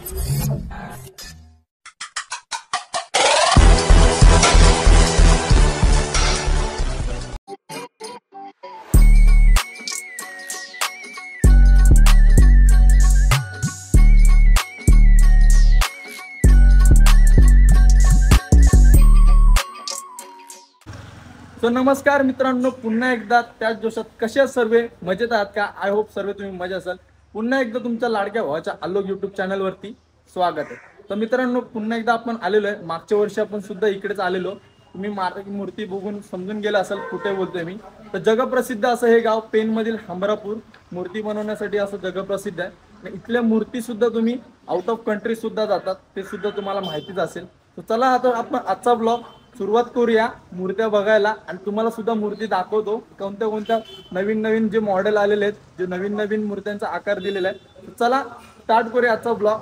So नमस्कार मित्रांनो, पुन्हा एकदा त्याच जोशात कशा सर्व मजेत आहात का? आय होप सर्व तुम्ही मजा असाल. पुन्हा एकदा तुमच्या लाडक्या भावाच्या आलोक यूट्यूब चॅनलवरती स्वागत आहे. तर मित्रांनो, पुन्हा एकदा आपण आलेलो आहे. मागच्या वर्षी आपण सुद्धा इकडेच आलेलो. तुम्ही मूर्ती बघून समजून गेला असाल कुठे बोलतोय मी. तर जगप्रसिद्ध असं हे गाव पेनमधील हमरापूर मूर्ती बनवण्यासाठी असं जगप्रसिद्ध आहे. आणि इथल्या मूर्ती सुद्धा तुम्ही आउट ऑफ कंट्री सुद्धा जातात, ते सुद्धा तुम्हाला माहितीच असेल. तर चला आता आपण आजचा ब्लॉग सुरुवात करूया मूर्त्या बघायला आणि तुम्हाला सुद्धा मूर्ती दाखवतो कोणत्या कोणत्या नवीन नवीन जे मॉडेल आलेले आहेत, जे नवीन नवीन मूर्त्यांचा आकार दिलेला आहे. चला स्टार्ट करूया आजचा ब्लॉग.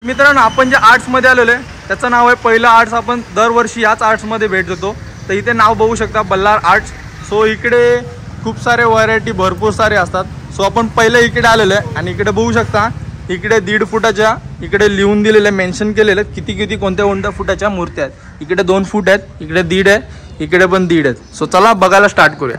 मित्रांनो, आपण जे आर्ट्स मध्ये आलेलो आहे त्याचं नाव आहे पहिलं आर्ट्स. आपण दरवर्षी याच आर्ट्स मध्ये भेट देतो. तर इथे नाव बघू शकता, बल्लार आर्ट्स. सो इकडे खूप सारे व्हरायटी भरपूर सारे असतात. सो आपण पहिलं इकडे आलेलो आहे आणि इकडे बघू शकता, इकडे 1.5 फुटाच्या इकडे लिहून दिलेलं, मेन्शन केलेलं किती किती कोणत्या कोणत्या फुटाच्या मूर्त्या आहेत. इकडे 2 फूट आहेत, इकडे 1.5 आहे, इकडे पण 1.5 आहेत. सो चला बघायला स्टार्ट करूया.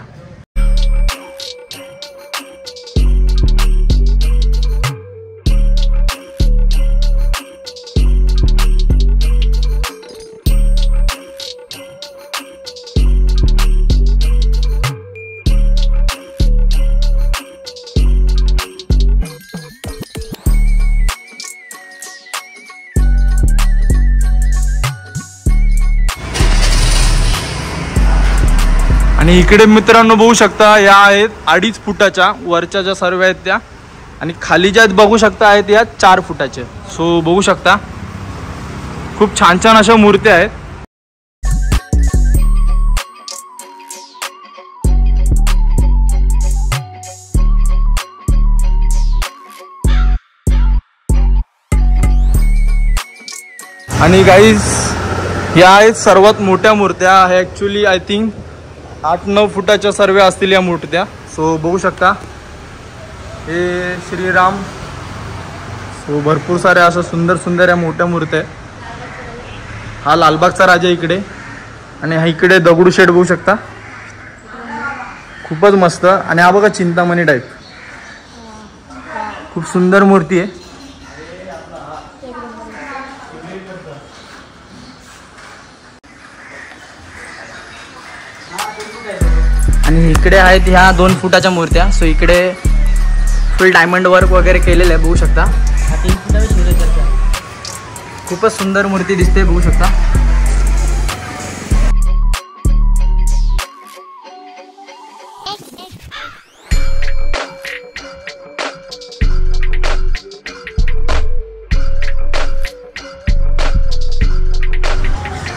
आणि इकडे मित्रांनो बघू शकता, या आहेत 2.5 फुटाच्या, वरच्या ज्या सर्व आहेत त्या, आणि खाली ज्या बघू शकता आहेत या 4 फुटाच्या. सो बघू शकता खूप छान छान अशा मूर्त्या आहेत. आणि गाईज या आहेत सर्वात मोठ्या मूर्त्या आहे. ॲक्च्युली आय थिंक 8-9 फुटाच्या सर्व असतील या मूर्त्या. सो बघू शकता हे श्रीराम. सो भरपूर साऱ्या अशा सुंदर सुंदर या मोठ्या मूर्त्या आहेत. हा लालबागचा राजा इकडे, आणि हा इकडे दगडूशेठ बघू शकता, खूपच मस्त. आणि हा बघा चिंतामणी टाईप, खूप सुंदर मूर्ती आहे. आणि इकडे आहेत ह्या 2 फुटाच्या मूर्त्या. सो इकडे फुल डायमंड वर्क वगैरे केलेलं आहे, बघू शकता. 3 फुटाच्या खूपच सुंदर मूर्ती दिसते, बघू शकता.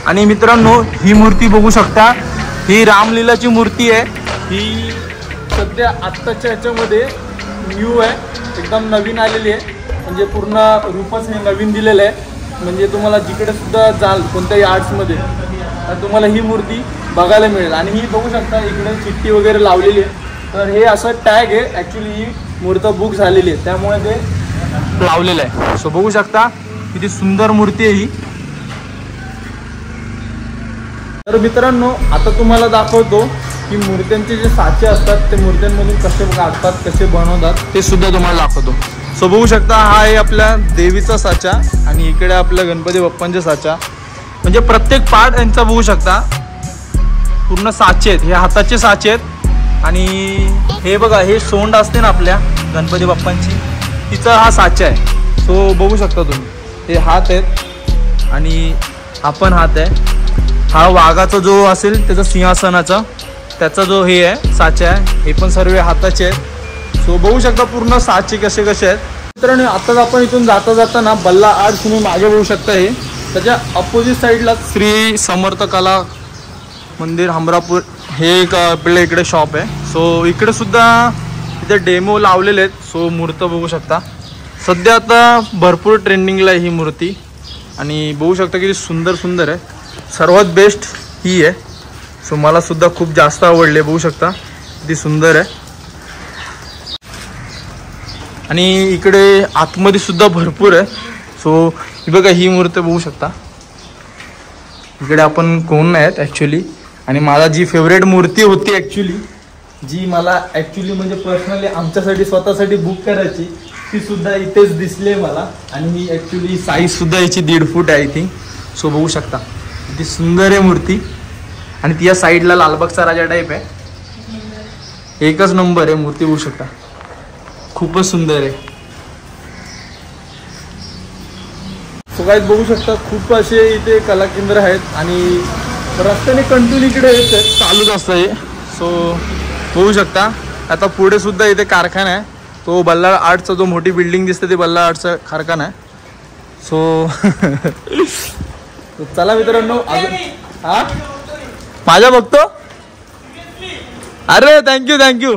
आणि मित्रांनो, ही मूर्ती बघू शकता, ही रामलीलाची मूर्ती आहे. ही सध्या आत्ताच्या ह्याच्यामध्ये न्यू आहे, एकदम नवीन आलेली आहे. म्हणजे पूर्ण रूपच हे नवीन दिलेलं आहे. म्हणजे तुम्हाला जिकडे सुद्धा जाल कोणत्याही आर्ट्समध्ये तर तुम्हाला ही मूर्ती बघायला मिळेल. आणि ही बघू शकता इकडे चिठ्ठी वगैरे लावलेली आहे. तर हे असं टॅग आहे, ॲक्च्युली ही मूर्त बुक झालेली आहे त्यामुळे ते लावलेलं आहे. सो बघू शकता किती सुंदर मूर्ती आहे ही. तर मित्रांनो, आता तुम्हाला दाखवतो की मूर्त्यांचे जे साचे असतात ते मूर्त्यांमधून कसे काढतात, कसे बनवतात, ते सुद्धा तुम्हाला दाखवतो. सो बघू शकता, हा आहे आपल्या देवीचा साचा आणि इकडे आपल्या गणपती बाप्पांचे साचा. म्हणजे प्रत्येक पार्ट यांचा बघू शकता पूर्ण साचे आहेत. हे हाताचे साचे आहेत. आणि हे बघा, हे सोंड असते ना आपल्या गणपती बाप्पांची, तिचा हा साचा आहे. सो बघू शकता तुम्ही, हे हात आहेत आणि हा पण हात आहे. हा वाघाचा जो असेल त्याचा सिंहासनाचा, त्याचा जो हे आहे साचा आहे, हे पण सर्व हाताचे आहेत. सो बघू शकता पूर्ण साचे कसे कसे आहेत. मित्रांनो, आताच आपण इथून जाता जाताना बल्ला आर्ट्स तुम्ही मागे बघू शकता. हे त्याच्या अपोजिट साईडला श्री समर्थ कला मंदिर हमरापूर हे एक आपल्या इकडे शॉप आहे. सो इकडे सुद्धा इथे डेमो लावलेले आहेत. सो मूर्त बघू शकता, सध्या आता भरपूर ट्रेंडिंगला आहे ही मूर्ती. आणि बघू शकता किती सुंदर सुंदर आहे. सर्वात बेस्ट ही आहे. सो मला सुद्धा खूप जास्त आवडले, बघू शकता किती सुंदर आहे. आणि इकडे आतमध्ये सुद्धा भरपूर आहे. सो ही बघा ही मूर्ती बघू शकता. इकडे आपण कोण नाही आहेत ॲक्च्युली. आणि मला जी फेवरेट मूर्ती होती ॲक्च्युली, जी मला ॲक्च्युली म्हणजे पर्सनली आमच्यासाठी स्वतःसाठी बुक करायची, ती सुद्धा इथेच दिसली आहे मला. आणि ही ॲक्च्युली साईज सुद्धा याची 1.5 फूट आहे आय थिंक. सो बघू शकता किती सुंदर आहे मूर्ती. आणि ती या साईडला लालबागचा राजा टाईप आहे. एकच नंबर आहे मूर्ती, बघू शकता खूपच सुंदर आहे. सो गाईज बघू शकता खूप असे इथे कला केंद्र आहेत आणि रस्त्याने कंटिन्यू इकडे येत आहेत, चालूच असतं हे. सो बघू शकता आता पुढे सुद्धा इथे कारखाना आहे. तो बल्लाळ आर्टचा जो मोठी बिल्डिंग दिसते ते बल्लाळ आर्टचा कारखाना आहे. सो चला मित्रांनो अजून हा माझ्या बघतो. अरे थँक्यू.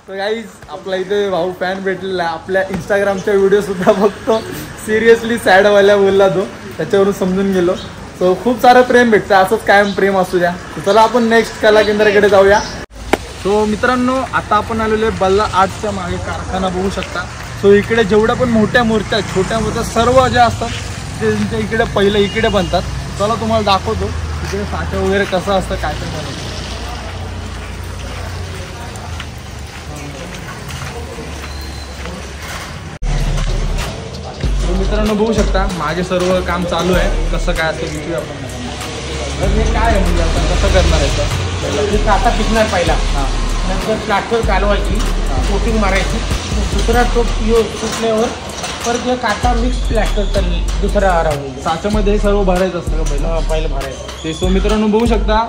तर गाईज आपला इथे भाऊ फॅन भेटलेला आहे. आपल्या इंस्टाग्रामच्या व्हिडिओ सुद्धा बघतो. सिरियसली सॅडवाल्या बोलला तो, त्याच्यावरून समजून गेलो. सो खूप सारं प्रेम भेटतं, असंच कायम प्रेम असू द्या. चला आपण नेक्स्ट कला केंद्राकडे जाऊया. सो मित्रांनो आता आपण आलेलो आहे बल्लाळ आर्टच्या मागे कारखाना बघू शकता. सो इकडे जेवढ्या पण मोठ्या मूर्त्या छोट्या मूर्त्या सर्व ज्या असतात ते त्यांच्या इकडे पहिलं इकडे बनतात. चला तुम्हाला दाखवतो इकडे साठे वगैरे कसं असतं काय काय बनवतं. मित्रांनो बघू शकता मागे सर्व काम चालू आहे. कसं काय असतं विचारूया आपण. तर हे काय आहे म्हणजे आपण कसं करणार आहे? काटा पिकणार पहिला, नंतर प्लास्टर कालवायची, कोटिंग मारायची, दुसरा टोप सुटल्यावर परत हे काटा मिक्स प्लास्टर करणे दुसरा राहून. साच्यामध्ये हे सर्व भरायचं असतं का पहिलं भरायचं ते. सो मित्रांनो बघू शकता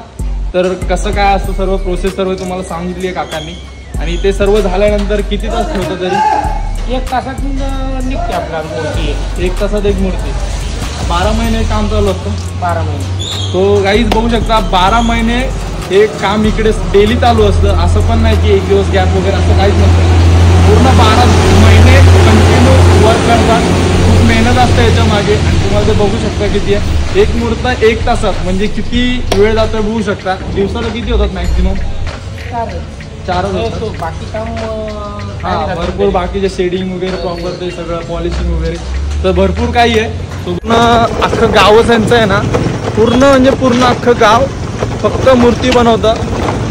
तर कसं काय असतं सर्व प्रोसेस सर्व तुम्हाला सांगितली आहे काकांनी. आणि ते सर्व झाल्यानंतर किती तास ठेवतं तरी? 1 तासात निघते आपला मूर्ती. 1 तासात एक मूर्ती. 12 महिने काम चालू असतं. 12 महिने. तो गाईज बघू शकता 12 महिने हे काम इकडे डेली चालू असतं. असं पण नाही की एक दिवस गॅप वगैरे असं काहीच नसतं. पूर्ण 12 महिने कंटिन्यू वर्क करतात. खूप मेहनत असते याच्या मागे. आणि तुम्हाला ते बघू शकता किती आहे. एक मूर्त 1 तासात म्हणजे किती वेळ जातो बघू शकता. दिवसाला किती होतात मॅक्सिमम? 4 होतो. बाकी काम हां भरपूर बाकीचे शेडिंग वगैरे प्रॉपर ते सगळं पॉलिशिंग वगैरे तर भरपूर काही आहे. पूर्ण अख्खं गावच यांचं आहे ना, पूर्ण म्हणजे पूर्ण अख्खं गाव फक्त मूर्ती बनवतं.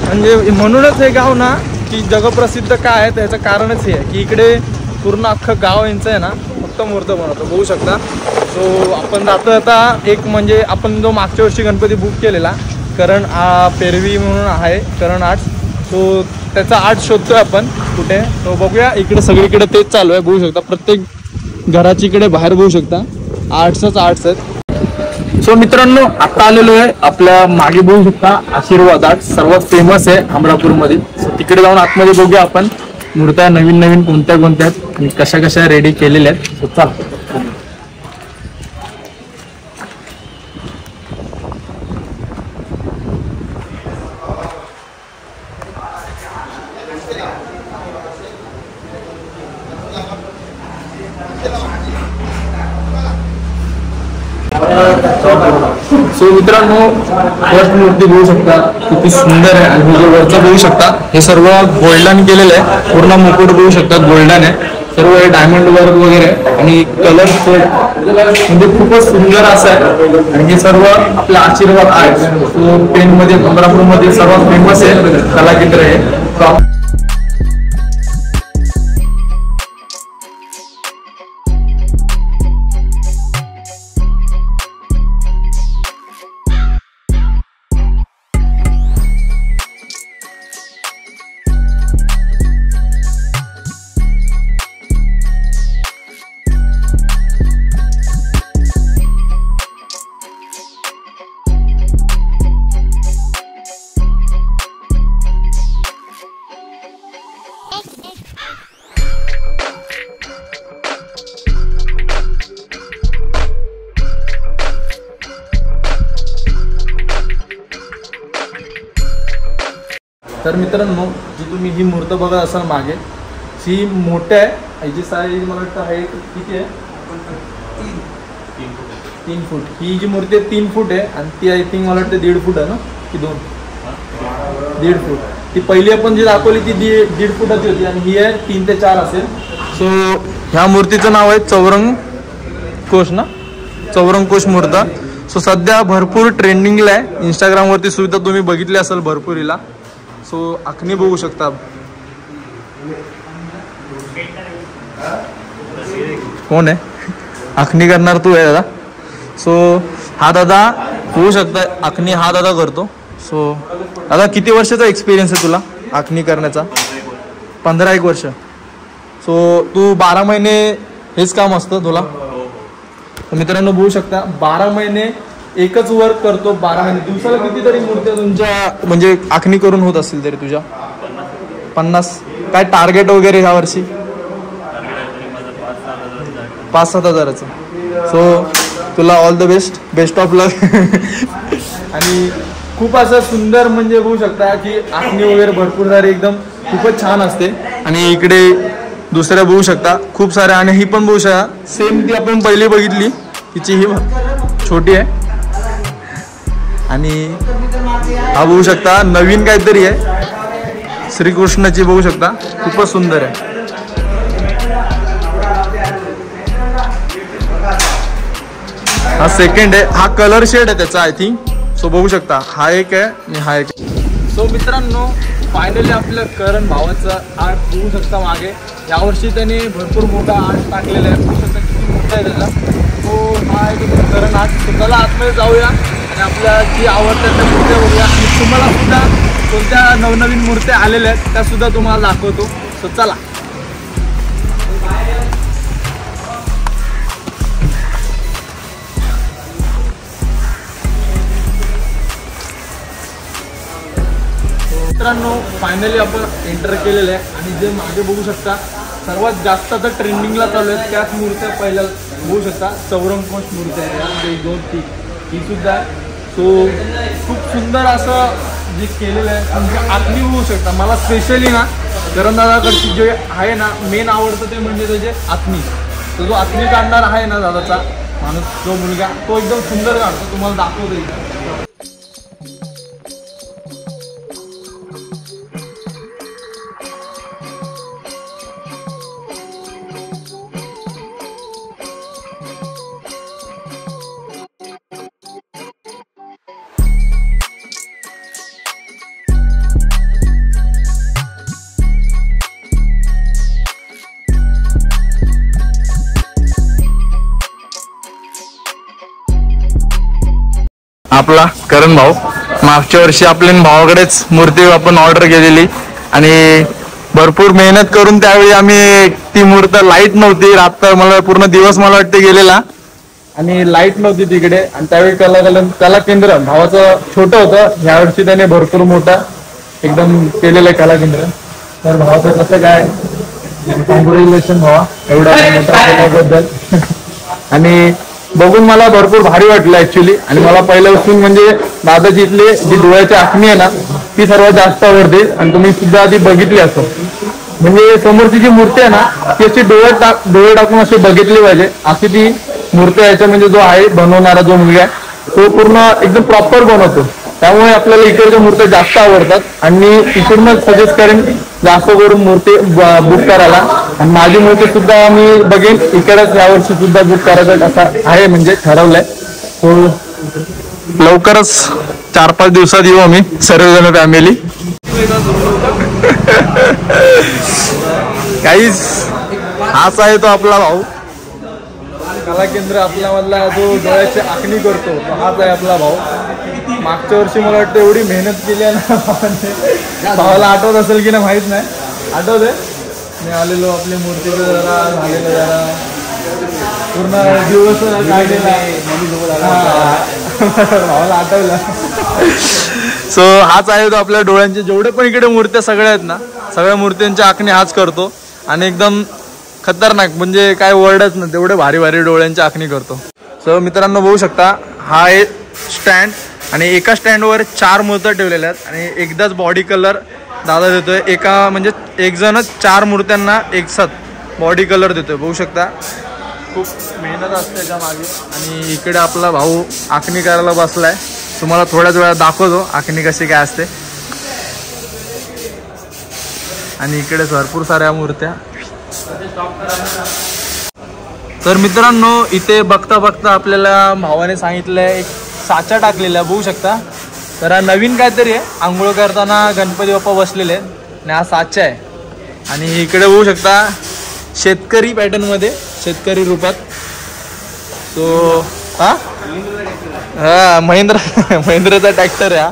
म्हणजे म्हणूनच हे गाव ना की जगप्रसिद्ध काय आहे त्याचं कारणच हे आहे की इकडे पूर्ण अख्खं गाव यांचं आहे ना फक्त मूर्ती बनवतं बघू शकता. सो आपण जातो आता एक म्हणजे आपण जो मागच्या वर्षी गणपती बुक केलेला करण पेरवी म्हणून आहे करण आर्ट्स. सो त्याचा आर्ट शोधतोय आपण कुठे. तो बघूया इकडे सगळीकडे तेच चालू आहे बघू शकता. प्रत्येक घराची इकडे बाहेर बघू शकता आर्ट्सच आर्ट्स आहेत. सो मित्रांनो आता आलेलो आहे आपल्या मागे बघू शकता आशीर्वाद आर्ट सर्वात फेमस आहे अमरापूरमध्ये. सो तिकडे जाऊन आतमध्ये बघूया आपण मूर्त्या नवीन नवीन कोणत्या कोणत्या आहेत आणि कशा कशा रेडी केलेल्या आहेत. सो चला. सो मित्रांनो फर्स्ट मूर्ती बघू शकता किती सुंदर आहे. आणि जो वरचं बघू शकता हे सर्व गोल्डन केलेलं आहे. पूर्ण मुकुट बघू शकता गोल्डन आहे. सर्व हे डायमंड वर्क वगैरे आणि कलर म्हणजे खूपच सुंदर असं आहे. आणि हे सर्व आपल्या आशीर्वाद आर्ट पेनमध्ये अमरापूरमध्ये सर्वात फेमस आहे कला केंद्र आहे. तर मित्रांनो जी तुम्ही ही मूर्त बघत असाल मागे ही मोठी आहे. ह्याची साईज मला वाटतं हाईट किती आहे? 3 फूट. ही जी मूर्ती आहे 3 फूट आहे आणि ती आय थिंक मला वाटतं 1.5 फूट आहे ना की 2? 1.5 फूट. ती पहिली आपण जी दाखवली ती 1.5 फुटाची होती आणि ही आहे 3 ते 4 असेल. सो ह्या मूर्तीचं नाव आहे चौरंग कोश ना, चौरंग कोश मूर्त. सो सध्या भरपूर ट्रेंडिंगला आहे. इंस्टाग्रामवरती सुद्धा तुम्ही बघितले असेल भरपूर हिला. सो आखणी बघू शकता. कोण आहे आखणी करणार? तू आहे दादा. सो हा दादा होऊ शकता आखणी हा दादा करतो. सो दादा किती वर्षाचा एक्सपिरियन्स आहे तुला आखणी करण्याचा? 15 वर्ष. सो तू 12 महिने हेच काम असतं तुला? मित्रांनो बघू शकता 12 महिने एकच वर्क करतो. 12 महिने दिवसाला कितीतरी मूर्त्या तुमच्या म्हणजे आखणी करून होत असतील तरी तुझ्या? 50. काय टार्गेट वगैरे ह्या वर्षी? 5-7 हजाराचं. सो तुला ऑल द बेस्ट ऑफ लक. आणि खूप असं सुंदर म्हणजे बघू शकता की आखणी वगैरे भरपूर सारे एकदम खूपच छान असते. आणि इकडे दुसऱ्या बघू शकता खूप साऱ्या. आणि ही पण बघू शकता सेम ती आपण पहिली बघितली तिची ही छोटी आहे. आणि हा बघू शकता नवीन काहीतरी आहे श्रीकृष्णाची बघू शकता खूपच सुंदर आहे. हा सेकंड आहे. हा कलर शेड आहे त्याचा आय थिंक. सो बघू शकता हा एक आहे आणि हा एक. सो मित्रांनो फायनली आपल्या करण भावाचा आर्ट बघू शकता मागे. यावर्षी त्याने भरपूर मोठा आर्ट टाकलेला आहे. बघू शकता किती मोठा आहे त्याचा. तो हा आहे करण आर्ट. तो त्याला आतमध्ये जाऊया आणि आपल्या जी आवडतात त्या मूर्त्या बघूया. आणि तुम्हाला सुद्धा कोणत्या नवनवीन मूर्त्या आलेल्या आहेत त्या सुद्धा तुम्हाला दाखवतो. सो चला. मित्रांनो फायनली आपण एंटर केलेलं आहे. आणि जे मागे बघू शकता सर्वात जास्त आता ट्रेंडिंगला चालू आहेत त्याच मूर्त्या पहिल्या बघू शकता. चौरंग कोश मूर्ती आहे यामध्ये 2 ही सुद्धा आहे. सो खूप सुंदर असं जे केलेलं आहे तुमची आखणी होऊ शकता. मला स्पेशली ना करणदादाकडची जे आहे ना मेन आवडतं ते म्हणजे त्याचे आखणी. तो जो आखणी काढणार आहे ना दादाचा माणूस जो मुलगा तो एकदम सुंदर काढतो. तुम्हाला दाखवतो इथे. आपला करण भाऊ मागच्या वर्षी आपल्या भावाकडेच मूर्ती आपण ऑर्डर केलेली आणि भरपूर मेहनत करून त्यावेळी आम्ही ती मूर्ती लाईट नव्हती. रात्र मला पूर्ण दिवस मला वाटते गेलेला आणि लाईट नव्हती तिकडे. आणि त्यावेळी कला केंद्र भावाचं छोटं होतं. ह्यावर्षी त्याने भरपूर मोठा एकदम केलेलं आहे कला केंद्र. तर भावाचं कसं काय कॉंग्रॅच्युलेशन भावा एवढा मोठा केल्याबद्दल. आणि बघून मला भरपूर भारी वाटलं ऍक्च्युली. आणि मला पहिल्यापासून म्हणजे दादाची इथली जी डोळ्याची आखणी आहे ना ती सर्वात जास्त आवडते. आणि तुम्ही सुद्धा आधी बघितली असो म्हणजे समोरची जी मूर्ती आहे ना ती अशी डोळे टाकून अशी बघितली पाहिजे. अशी ती मूर्ती याच्या म्हणजे जो आहे बनवणारा जो मुलगा आहे तो पूर्ण एकदम प्रॉपर बनवतो. त्यामुळे आपल्याला इकडच्या मूर्त्या जास्त आवडतात. आणि इकडूनच सजेस्ट करेन जास्त करून मूर्ती बुक करायला. आणि माझी मूर्ती सुद्धा मी बघेन इकडेच यावर्षी सुद्धा बुक करायचं असं आहे म्हणजे ठरवलंय. सो लवकरच 4-5 दिवसात येऊ आम्ही सर्वजण फॅमिली. काहीच हाच आहे तो आपला भाऊ कला केंद्र. आपल्यामधला जो डोळ्याची आखणी करतो तो हाच आहे आपला भाऊ. मागच्या वर्षी मला वाटतं एवढी मेहनत केली आहे ना भावाला आठवत असेल की नाही माहीत नाही. आठवत आहे मी आलेलो आपली मूर्तीचं जरा झालेलं जरा पूर्ण दिवस काढलेला भावाला आठवलं. सो हाच आहे तो आपल्या डोळ्यांचे जेवढे पण इकडे मूर्त्या सगळ्या आहेत ना सगळ्या मूर्त्यांची आखणी हाच करतो. आणि एकदम खतरनाक म्हणजे काय वर्डच ना तेवढे भारी भारी डोळ्यांची आखणी करतो. सो मित्रांनो बघू शकता हा आहे स्टँड. आणि एका स्टँडवर 4 मूर्त्या ठेवलेल्या आहेत. आणि एकदाच बॉडी कलर दादा देतोय. एका म्हणजे एक जणच 4 मूर्त्यांना एकसाथ बॉडी कलर देतोय. बघू शकता खूप मेहनत असते त्याच्या मागे. आणि इकडे आपला भाऊ आखणी करायला बसलाय. तुम्हाला थोड्याच वेळा दाखवतो आखणी कशी काय असते. आणि इकडे भरपूर साऱ्या मूर्त्या. तर मित्रांनो इथे बघता बघता आपल्याला भावाने सांगितलंय एक साचा टाकलेला बघू शकता. तर हा नवीन काहीतरी आहे, आंघोळ करताना गणपती बाप्पा बसलेले आहेत आणि हा साचा आहे. आणि इकडे बघू शकता शेतकरी पॅटर्न मध्ये, शेतकरी रूपात. सो हा महिंद्राचा ट्रॅक्टर आहे हा.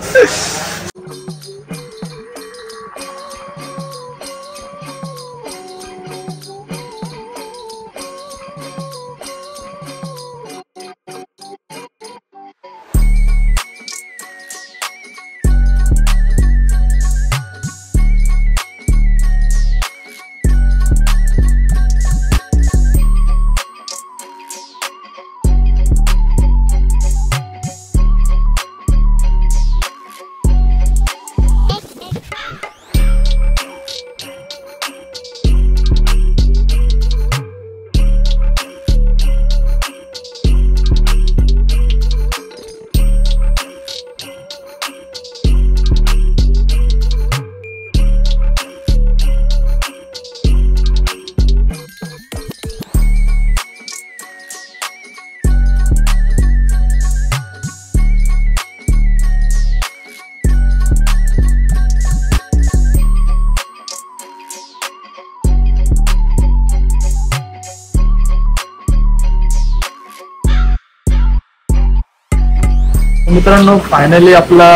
मित्रांनो फायनली आपला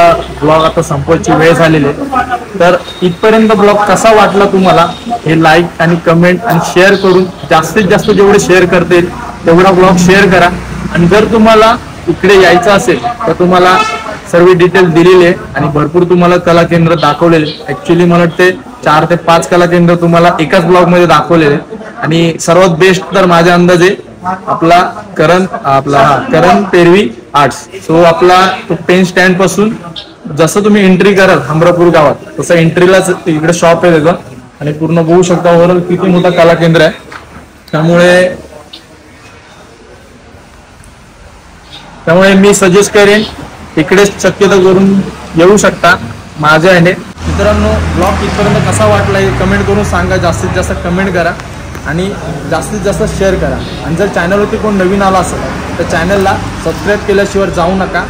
ब्लॉग आता संपवायची वेळ झालेली आहे. तर इथपर्यंत ब्लॉग कसा वाटला तुम्हाला हे लाईक आणि कमेंट आणि शेअर करून जास्तीत जास्त जेवढे शेअर करता येईल तेवढा ब्लॉग शेअर करा. आणि जर तुम्हाला इकडे यायचं असेल तर तुम्हाला सर्व डिटेल दिलेली आहे आणि भरपूर तुम्हाला कला केंद्र दाखवलेले. ऍक्च्युली मला वाटते 4 ते 5 कला केंद्र तुम्हाला एकाच ब्लॉग मध्ये दाखवलेले. आणि सर्वात बेस्ट तर माझ्या अंदाजे आपला करण पेरवी आर्ट्स. सो आपला तो पेन स्टँड पासून जसं तुम्ही एंट्री कराल हमरापूर गावात तसं एंट्रीलाच इकडे शॉप आहे त्याचा. आणि पूर्ण बघू शकता ओव्हरऑल किती मोठा कला केंद्र आहे. त्यामुळे मी सजेस्ट करेन इकडेच शक्यता करून येऊ शकता माझ्या ह्याने. मित्रांनो ब्लॉग इथपर्यंत कसा वाटला हे कमेंट करून सांगा. जास्तीत जास्त कमेंट करा आणि जास्तीत जास्त शेअर करा. आणि जर चॅनलवरती कोण नवीन आला असेल तर चॅनलला सबस्क्राईब केल्याशिवाय जाऊ नका.